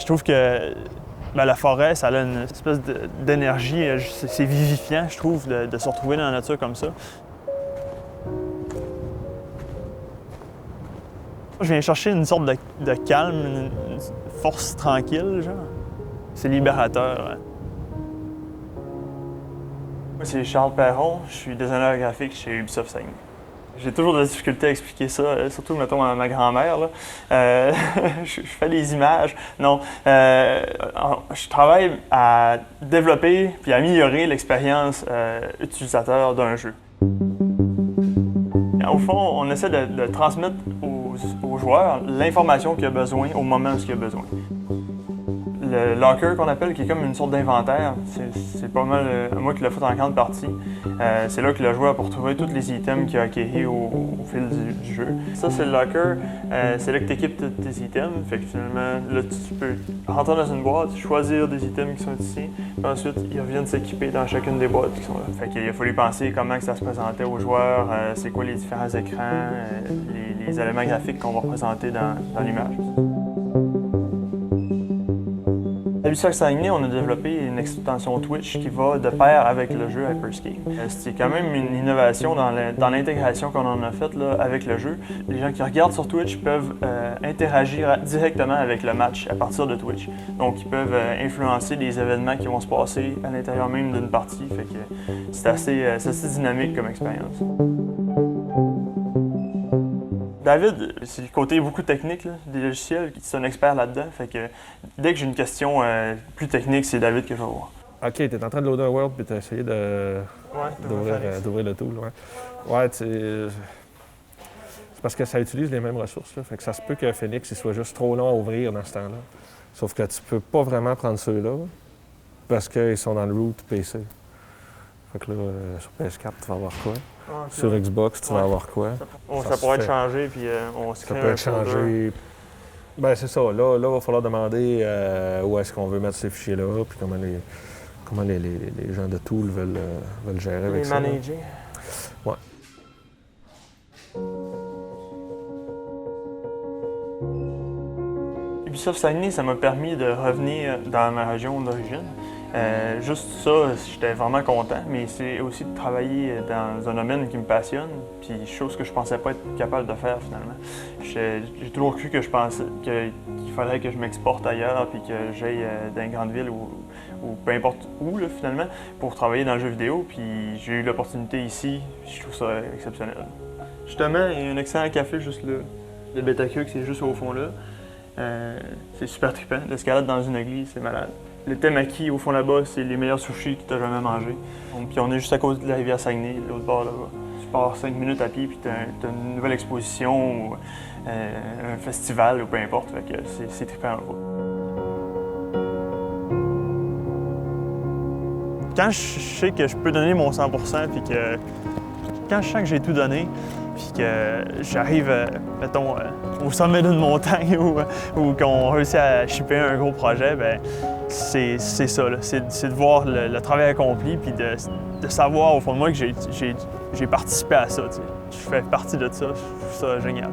Je trouve que la forêt, ça a une espèce d'énergie, c'est vivifiant, je trouve, de se retrouver dans la nature comme ça. Je viens chercher une sorte de calme, une force tranquille, genre. C'est libérateur. Moi, c'est Charles Perron, je suis designer graphique chez Ubisoft Saguenay. J'ai toujours de la difficulté à expliquer ça, surtout, mettons, à ma grand-mère. Je fais les images. Non, je travaille à développer puis à améliorer l'expérience utilisateur d'un jeu. Au fond, on essaie de transmettre aux joueurs l'information qu'il a besoin au moment où il a besoin. Le locker qu'on appelle, qui est comme une sorte d'inventaire, c'est pas mal moi qui l'ai fait en grande partie. C'est là que le joueur peut retrouver tous les items qu'il a acquis au fil du jeu. Ça, c'est le locker. C'est là que tu équipes tous tes items. Fait que finalement, là, tu peux rentrer dans une boîte, choisir des items qui sont ici, puis ensuite, ils reviennent s'équiper dans chacune des boîtes qui sont là. Fait qu'il a fallu penser comment que ça se présentait aux joueurs, c'est quoi les différents écrans, les éléments graphiques qu'on va représenter dans l'image. À Ubisoft Saguenay, on a développé une extension Twitch qui va de pair avec le jeu Hyperscape. C'est quand même une innovation dans l'intégration qu'on en a faite avec le jeu. Les gens qui regardent sur Twitch peuvent interagir directement avec le match à partir de Twitch. Donc, ils peuvent influencer les événements qui vont se passer à l'intérieur même d'une partie. Fait que c'est assez dynamique comme expérience. David, c'est le côté beaucoup technique des logiciels, c'est un expert là-dedans. Fait que dès que j'ai une question plus technique, c'est David que je vais voir. OK, tu es en train de loader un world puis tu as essayé d'ouvrir le tool. Ouais, c'est parce que ça utilise les mêmes ressources. Là. Fait que ça se peut que Phoenix il soit juste trop long à ouvrir dans ce temps-là. Sauf que tu peux pas vraiment prendre ceux-là parce qu'ils sont dans le root PC. Fait que là, sur PS4, tu vas avoir quoi? Sur Xbox, tu vas avoir quoi? Ça pourrait être changé, puis on se crée un folder. Ça peut être changé. Ben c'est ça. Là, il va falloir demander où est-ce qu'on veut mettre ces fichiers-là, puis comment les gens de Tool veulent gérer avec ça. Les manager. Ouais. Ubisoft Saguenay, ça m'a permis de revenir dans ma région d'origine. Juste ça, j'étais vraiment content, mais c'est aussi de travailler dans un domaine qui me passionne, puis chose que je pensais pas être capable de faire finalement. J'ai toujours cru que je pensais qu'il fallait que je m'exporte ailleurs, puis que j'aille dans une grande ville ou peu importe où là, finalement, pour travailler dans le jeu vidéo, puis j'ai eu l'opportunité ici, je trouve ça exceptionnel. Justement, il y a un excellent café juste là, le Betacuk, c'est juste au fond là. C'est super trippant, l'escalade dans une église, c'est malade. Le temaki, au fond là-bas, c'est les meilleurs sushis que tu as jamais mangés. Puis on est juste à cause de la rivière Saguenay, l'autre bord là-bas. Tu pars 5 minutes à pied, puis tu as une nouvelle exposition, ou, un festival, ou peu importe. Fait que c'est trippant. Quand je sais que je peux donner mon 100%, puis que quand je sens que j'ai tout donné, puis que j'arrive, mettons, au sommet d'une montagne ou qu'on réussit à shipper un gros projet, bien, c'est ça, c'est de voir le travail accompli puis de savoir au fond de moi que j'ai participé à ça. T'sais. Je fais partie de ça, je trouve ça génial.